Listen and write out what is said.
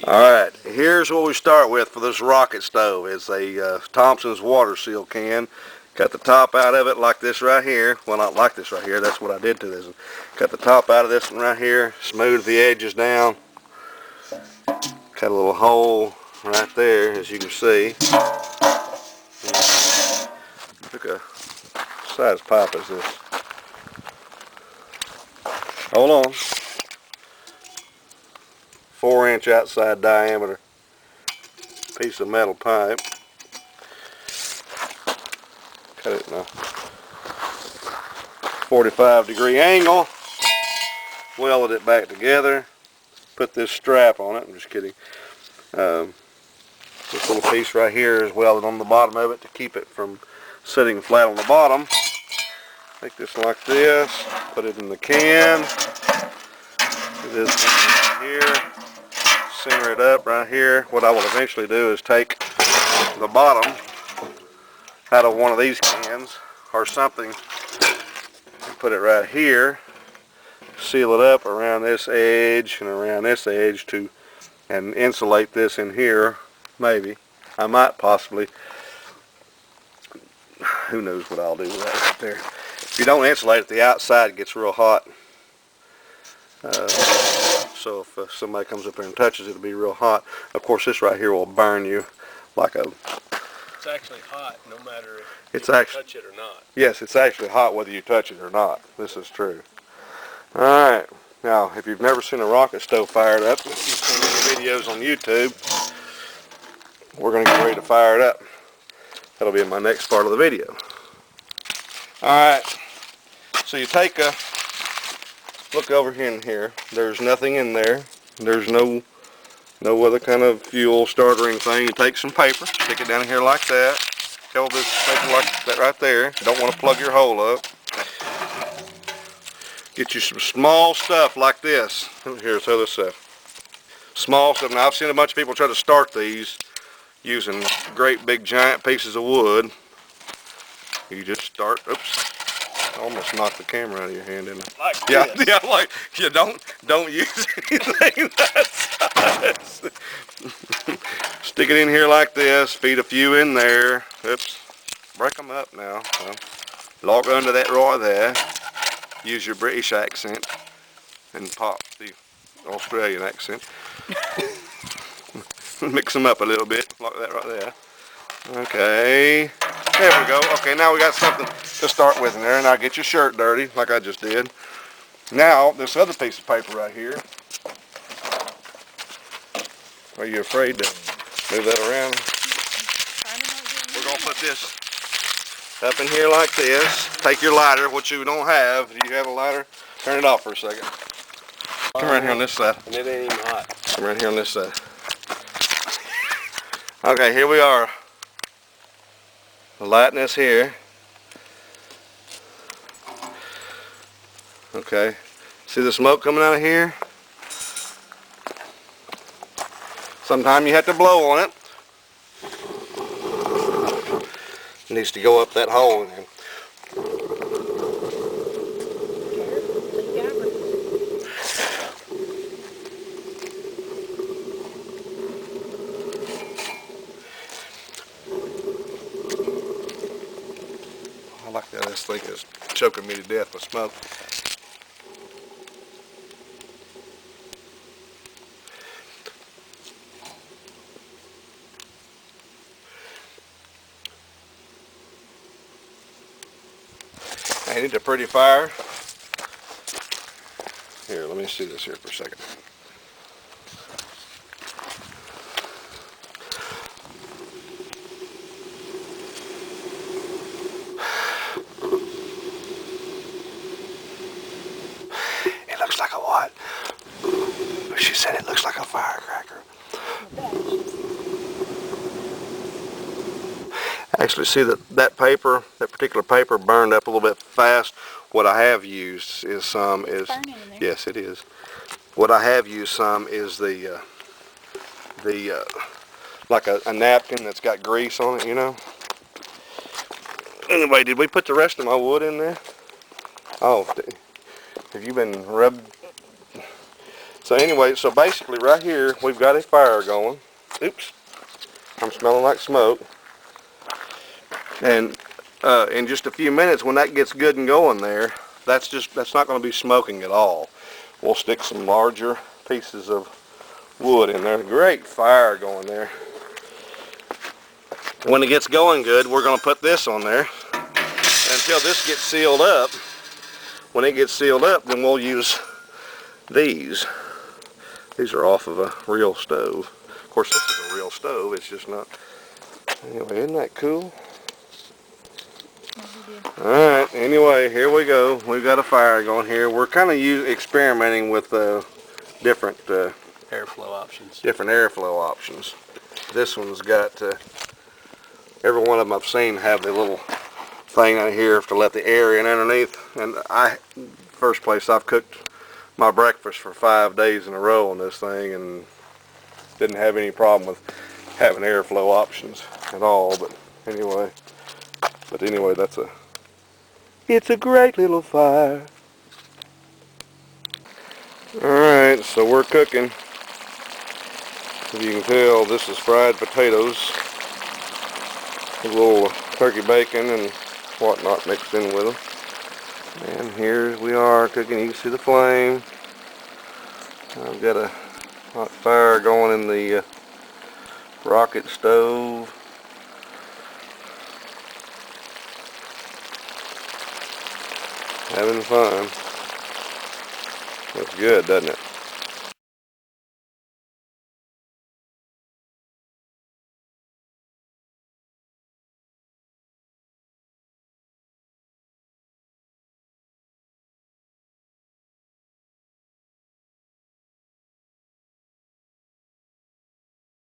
Alright, here's what we start with for this rocket stove. It's a Thompson's water seal can. Cut the top out of it like this right here. Well, not like this right here, that's what I did to this. Cut the top out of this one right here, smooth the edges down. Cut a little hole right there, as you can see. Look at size pipe is this. Hold on. 4-inch outside diameter piece of metal pipe. Cut it in a 45-degree angle. Welded it back together. Put this strap on it. I'm just kidding. This little piece right here is welded on the bottom of it to keep it from sitting flat on the bottom. Take this like this. Put it in the can. Put this right here. Center it up right here. What I will eventually do is take the bottom out of one of these cans or something and put it right here. Seal it up around this edge and around this edge and insulate this in here. Maybe. I might possibly. Who knows what I'll do with that right there. If you don't insulate it, the outside it gets real hot. So if somebody comes up there and touches it, it'll be real hot. Of course, this right here will burn you like a... It's actually hot no matter if you touch it or not. Yes, it's actually hot whether you touch it or not. This is true. Alright, now if you've never seen a rocket stove fired up, if you've seen any videos on YouTube, we're going to get ready to fire it up. That'll be in my next part of the video. Alright, so you take a... Look over here and here. There's nothing in there. There's no other kind of fuel starter or anything. You take some paper, stick it down here like that. Hold this paper like that right there. You don't want to plug your hole up. Get you some small stuff like this. Here's other stuff. Small stuff. Now I've seen a bunch of people try to start these using great big giant pieces of wood. You just start. Oops. Almost knocked the camera out of your hand, didn't I? Like yeah, this. yeah, like you don't use anything that size. Stick it in here like this. Feed a few in there. Oops. Break them up now. Log under that right there. Use your British accent and pop the Australian accent. Mix them up a little bit, like that right there. Okay. There we go. Okay, now we got something to start with in there. Now get your shirt dirty, like I just did. Now, this other piece of paper right here. Are you afraid to move that around? We're going to put this up in here like this. Take your lighter, which you don't have. Do you have a lighter? Turn it off for a second. Come right here on this side. And it ain't even hot. Come right here on this side. Okay, here we are. Lighting this here. Okay. See the smoke coming out of here? Sometimes you have to blow on it. It needs to go up that hole in there. I like that. This thing is choking me to death with smoke. Ain't it a pretty fire? Here, let me see this here for a second. It looks like a what? She said it looks like a firecracker. Actually, see that paper, that particular paper burned up a little bit fast. What I have used is yes, it is. What I have used some is the like a napkin that's got grease on it, you know. Anyway, did we put the rest of my wood in there? Oh, have you been rubbed? So anyway, so basically right here, we've got a fire going. Oops, I'm smelling like smoke. And in just a few minutes, when that gets good and going there, that's not going to be smoking at all. We'll stick some larger pieces of wood in there. Great fire going there. When it gets going good, we're going to put this on there until this gets sealed up. When it gets sealed up, then we'll use these. These are off of a real stove. Of course, this is a real stove. It's just not. Anyway, isn't that cool? Alright, anyway, here we go. We've got a fire going here. We're kind of experimenting with different Airflow options. Different airflow options. This one's got, every one of them I've seen have the little thing out here to let the air in underneath. And first place I've cooked my breakfast for 5 days in a row on this thing and didn't have any problem with having airflow options at all. But anyway, it's a great little fire. Alright, so we're cooking. As you can tell, this is fried potatoes. A little turkey bacon and whatnot mixed in with them. And here we are cooking. You can see the flame. I've got a hot fire going in the rocket stove. Having fun. Looks good, doesn't it?